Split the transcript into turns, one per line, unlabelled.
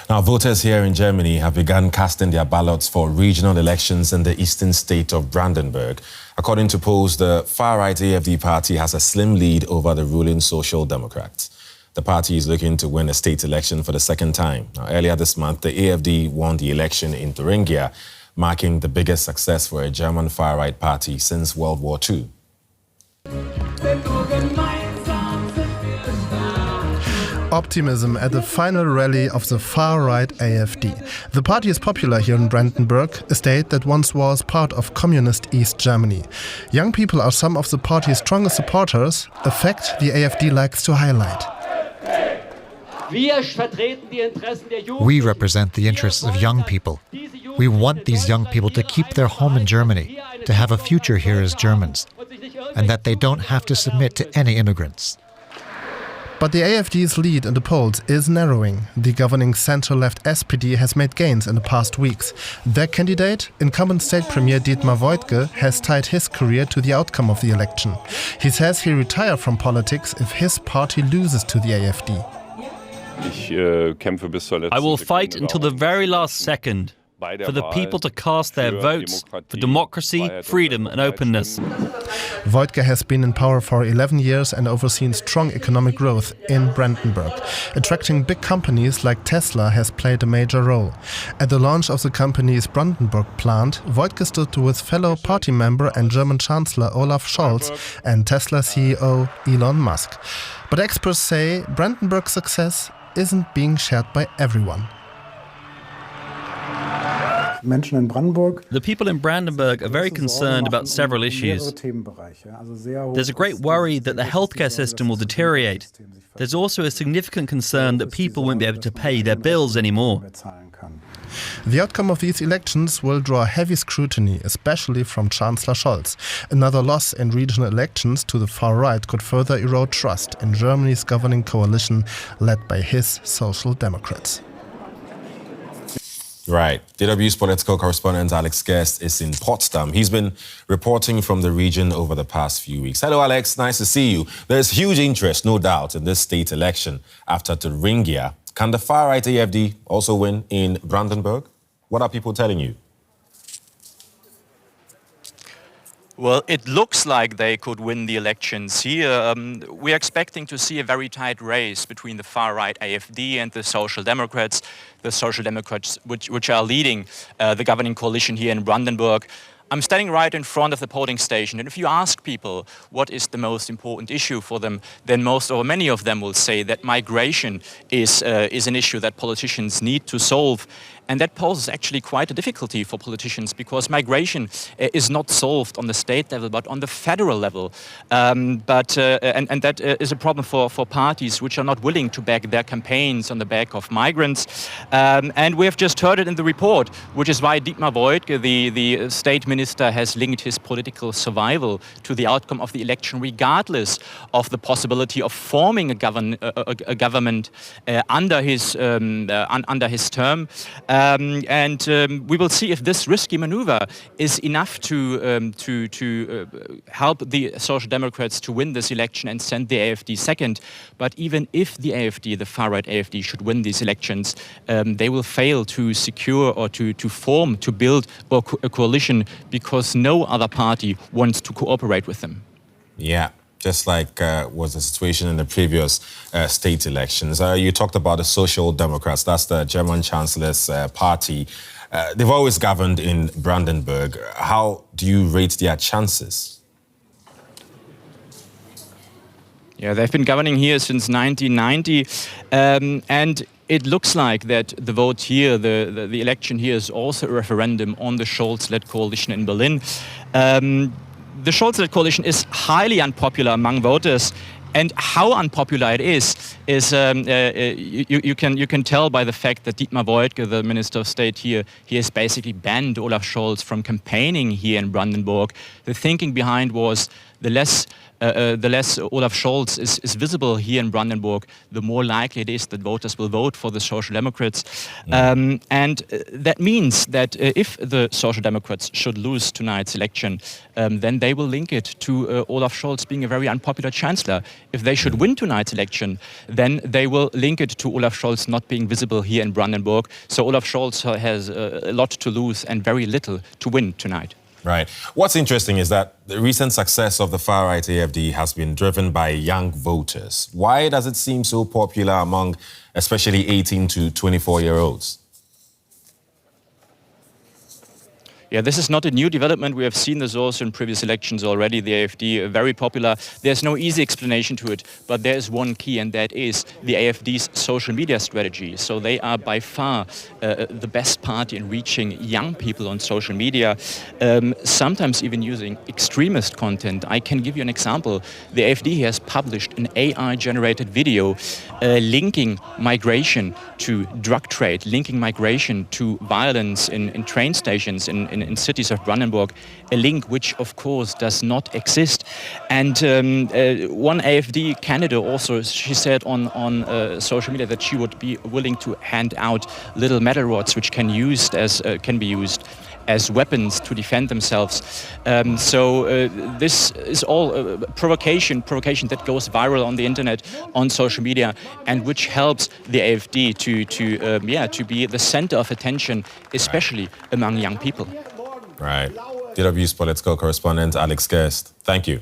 Now, voters here in Germany have begun casting their ballots for regional elections in the eastern state of Brandenburg. According to polls, the far-right AfD party has a slim lead over the ruling Social Democrats. The party is looking to win a state election for the second time. Now, earlier this month, the AfD won the election in Thuringia, marking the biggest success for a German far-right party since World War II.
Optimism at the final rally of the far-right AfD. The party is popular here in Brandenburg, a state that once was part of communist East Germany. Young people are some of the party's strongest supporters, a fact the AfD likes to highlight.
We represent the interests of young people. We want these young people to keep their home in Germany, to have a future here as Germans, and that they don't have to submit to any immigrants.
But the AfD's lead in the polls is narrowing. The governing centre-left SPD has made gains in the past weeks. Their candidate, Incumbent State Premier Dietmar Woidke, has tied his career to the outcome of the election. He says he'll retire from politics if his party loses to the AfD.
I will fight until the very last second for the people to cast their votes for democracy, freedom and openness.
Woidke has been in power for 11 years and overseen strong economic growth in Brandenburg. Attracting big companies like Tesla has played a major role. At the launch of the company's Brandenburg plant, Woidke stood with fellow party member and German Chancellor Olaf Scholz and Tesla CEO Elon Musk. But experts say Brandenburg's success isn't being shared by everyone.
The people in Brandenburg are very concerned about several issues. There's a great worry that the healthcare system will deteriorate. There's also a significant concern that people won't be able to pay their bills anymore.
The outcome of these elections will draw heavy scrutiny, especially from Chancellor Scholz. Another loss in regional elections to the far right could further erode trust in Germany's governing coalition led by his Social Democrats.
Right. DW's political correspondent Alex Gerst is in Potsdam. He's been reporting from the region over the past few weeks. Hello, Alex. Nice to see you. There's huge interest, no doubt, in this state election after Thuringia. Can the far-right AfD also win in Brandenburg? What are people telling you?
Well, it looks like they could win the elections here. We're expecting to see a very tight race between the far-right AfD and the Social Democrats, which are leading the governing coalition here in Brandenburg. I'm standing right in front of the polling station, and if you ask people what is the most important issue for them, then most or many of them will say that migration is an issue that politicians need to solve. And that poses actually quite a difficulty for politicians because migration is not solved on the state level but on the federal level. And that is a problem for parties which are not willing to back their campaigns on the back of migrants. And we have just heard it in the report, which is why Dietmar Woidke, the state minister, has linked his political survival to the outcome of the election, regardless of the possibility of forming a government under his term. We will see if this risky maneuver is enough to help the Social Democrats to win this election and send the AfD second. But even if the AfD, the far-right AfD, should win these elections, they will fail to secure or to build a coalition because no other party wants to cooperate with them.
Yeah. Just like was the situation in the previous state elections. You talked about the Social Democrats. That's the German Chancellor's party. They've always governed in Brandenburg. How do you rate their chances?
Yeah, they've been governing here since 1990. And it looks like that the vote here, the election here, is also a referendum on the Scholz-led coalition in Berlin. The Scholz-led coalition is highly unpopular among voters, and how unpopular it is you can tell by the fact that Dietmar Woidke, the Minister of State here, he has basically banned Olaf Scholz from campaigning here in Brandenburg. The thinking behind was the less Olaf Scholz is visible here in Brandenburg, the more likely it is that voters will vote for the Social Democrats. And that means that if the Social Democrats should lose tonight's election, then they will link it to Olaf Scholz being a very unpopular chancellor. If they should win tonight's election, then they will link it to Olaf Scholz not being visible here in Brandenburg. So Olaf Scholz has a lot to lose and very little to win tonight.
Right. What's interesting is that the recent success of the far-right AfD has been driven by young voters. Why does it seem so popular among especially 18 to 24-year-olds?
Yeah, this is not a new development. We have seen this also in previous elections already. The AfD, very popular. There's no easy explanation to it, but there is one key, and that is the AfD's social media strategy. So they are by far the best party in reaching young people on social media, sometimes even using extremist content. I can give you an example. The AfD has published an AI-generated video linking migration to drug trade, linking migration to violence in train stations in cities of Brandenburg, a link which of course does not exist. And one AfD candidate also, she said on social media that she would be willing to hand out little metal rods which can be used as weapons to defend themselves. So this is all provocation that goes viral on the internet, on social media, and which helps the AfD to be the center of attention, especially among young people.
Right. DW's political correspondent Alex Gerst, thank you.